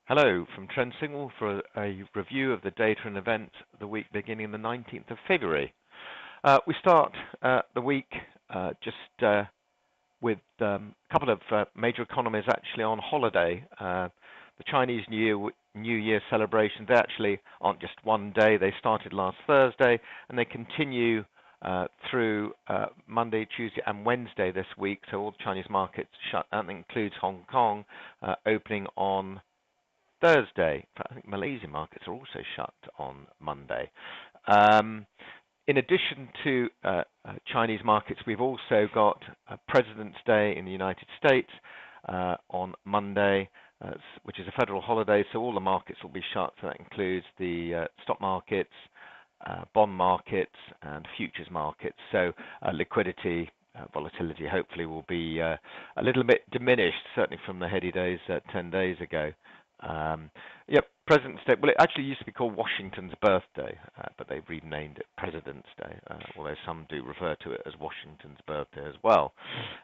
Hello from Trend Signal for a review of the data and events of the week beginning the 19th of February. We start the week with a couple of major economies actually on holiday. The Chinese New Year celebrations, they actually aren't just one day. They started last Thursday and they continue through Monday, Tuesday and Wednesday this week. So all the Chinese markets shut. That includes Hong Kong opening on Thursday. I think Malaysian markets are also shut on Monday. In addition to Chinese markets, we've also got President's Day in the United States on Monday, which is a federal holiday, so all the markets will be shut. So that includes the stock markets, bond markets, and futures markets. So liquidity, volatility hopefully will be a little bit diminished, certainly from the heady days 10 days ago. President's Day. Well, it actually used to be called Washington's birthday, but they've renamed it President's Day, although some do refer to it as Washington's birthday as well.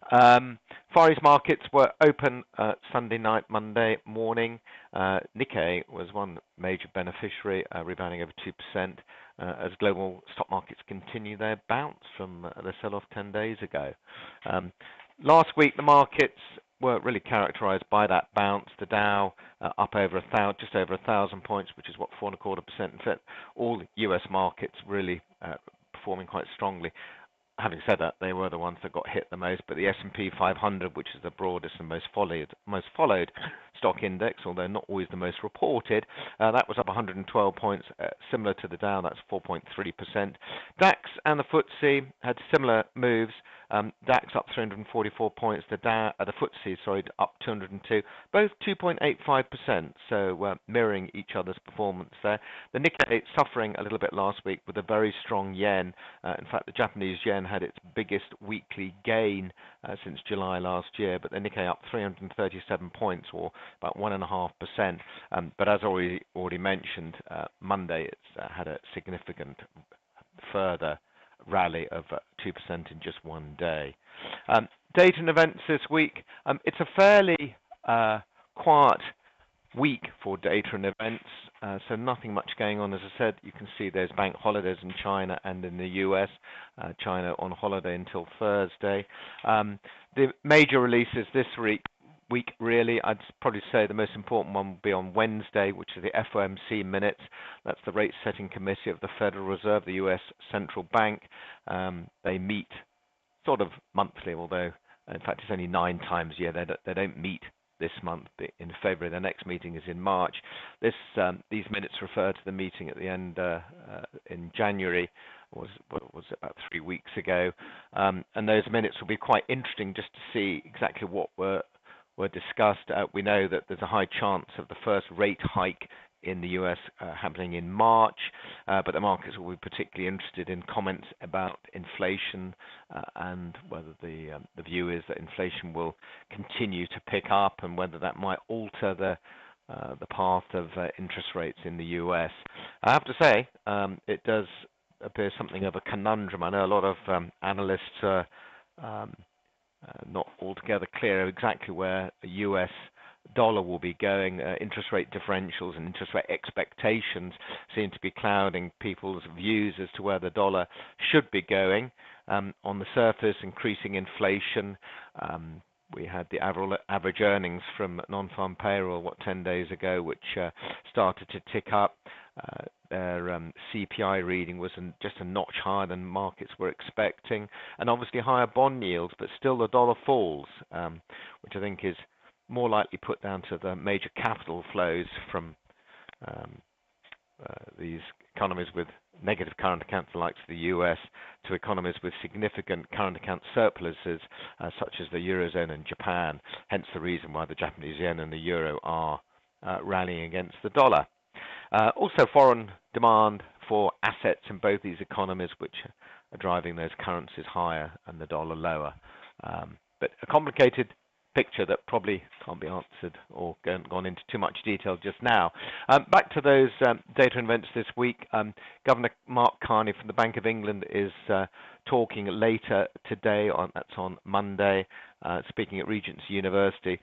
Far East markets were open Sunday night, Monday morning. Nikkei was one major beneficiary, rebounding over 2%, as global stock markets continue their bounce from the sell-off 10 days ago. Last week, the markets were really characterized by that bounce. The Dow up over just over 1,000 points, which is what 4.25%. In fact, all US markets really performing quite strongly. Having said that, they were the ones that got hit the most, but the S&P 500, which is the broadest and most followed stock index, although not always the most reported, that was up 112 points, similar to the Dow. That's 4.3%. DAX and the FTSE had similar moves. DAX up 344 points. The FTSE, up 202, both 2.85%. So mirroring each other's performance there. The Nikkei suffering a little bit last week with a very strong yen. In fact, the Japanese yen had its biggest weekly gain since July last year, but the Nikkei up 337 points, or about 1.5%. But as already mentioned, Monday it's had a significant further rally of 2% in just one day. Data and events this week. It's a fairly quiet week for data and events, so nothing much going on. As I said, you can see there's bank holidays in China and in the US. China on holiday until Thursday. The major releases this week, really, I'd probably say the most important one will be on Wednesday, which is the Fomc Minutes. That's the rate setting committee of the Federal Reserve, the US central bank. They meet sort of monthly, although in fact it's only 9 times a year. They don't meet this month in February. Their next meeting is in March. These minutes refer to the meeting at the end in January. Was about 3 weeks ago, and those minutes will be quite interesting just to see exactly what were discussed. We know that there's a high chance of the first rate hike in the US happening in March, but the markets will be particularly interested in comments about inflation and whether the view is that inflation will continue to pick up and whether that might alter the path of interest rates in the US. I have to say, it does appear something of a conundrum. I know a lot of analysts are not altogether clear exactly where the US dollar will be going. Interest rate differentials and interest rate expectations seem to be clouding people's views as to where the dollar should be going. On the surface, increasing inflation. We had the average earnings from non-farm payroll, 10 days ago, which started to tick up. Their CPI reading was just a notch higher than markets were expecting, and obviously higher bond yields, but still the dollar falls, which I think is more likely put down to the major capital flows from these economies with negative current accounts, the likes of the US, to economies with significant current account surpluses, such as the Eurozone and Japan, hence the reason why the Japanese yen and the euro are rallying against the dollar. Also foreign demand for assets in both these economies, which are driving those currencies higher and the dollar lower. But a complicated picture that probably can't be answered or gone into too much detail just now. Back to those data events this week. Governor Mark Carney from the Bank of England is talking later today, that's on Monday, speaking at Regent's University.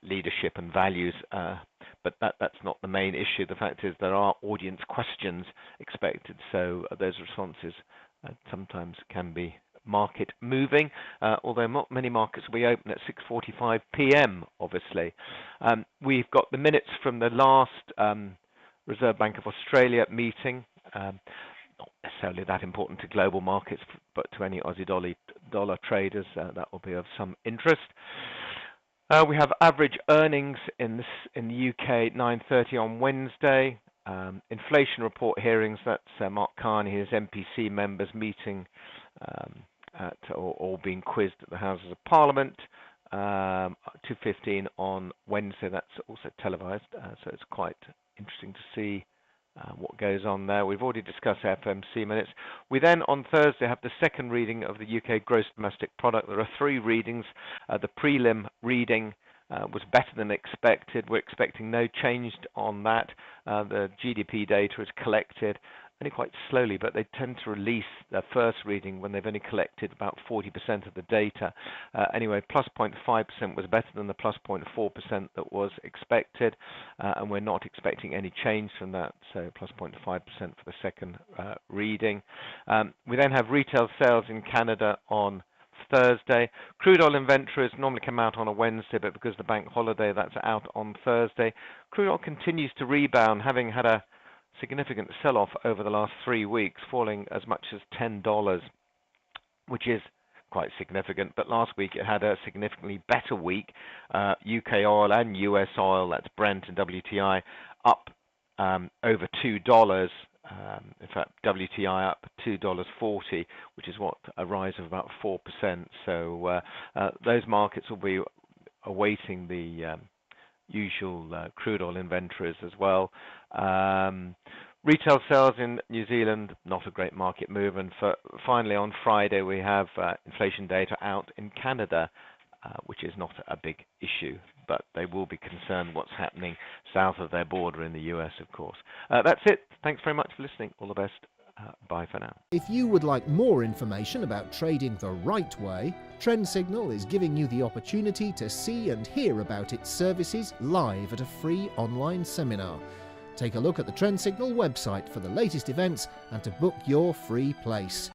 Leadership and values but that's not the main issue. The fact is there are audience questions expected, so those responses sometimes can be market moving, although not many markets will be open at 6:45 p.m. obviously. We've got the minutes from the last Reserve Bank of Australia meeting. Not necessarily that important to global markets, but to any Aussie dollar traders, that will be of some interest. We have average earnings in the UK 9:30 on Wednesday. Inflation report hearings, that's Mark Carney, his MPC members meeting or being quizzed at the Houses of Parliament. 2:15 on Wednesday. That's also televised, so it's quite interesting to see what goes on there. We've already discussed FMC minutes. We then on Thursday have the second reading of the UK gross domestic product. There are three readings. The prelim reading was better than expected. We're expecting no change on that. The GDP data is collected only quite slowly, but they tend to release their first reading when they've only collected about 40% of the data. Anyway, plus 0.5% was better than the plus 0.4% that was expected, and we're not expecting any change from that, so plus 0.5% for the second reading. We then have retail sales in Canada on Thursday. Crude oil inventories normally come out on a Wednesday, but because of the bank holiday, that's out on Thursday. Crude oil continues to rebound, having had a significant sell-off over the last 3 weeks, falling as much as $10, which is quite significant. But last week it had a significantly better week. UK oil and US oil, that's Brent and WTI, up over $2. In fact, WTI up $2.40, which is what a rise of about 4%. So those markets will be awaiting the usual crude oil inventories as well. Retail sales in New Zealand, not a great market move. And finally, on Friday, we have inflation data out in Canada, which is not a big issue, but they will be concerned what's happening south of their border in the US, of course. That's it. Thanks very much for listening. All the best. Bye for now. If you would like more information about trading the right way, Trend Signal is giving you the opportunity to see and hear about its services live at a free online seminar. Take a look at the Trend Signal website for the latest events and to book your free place.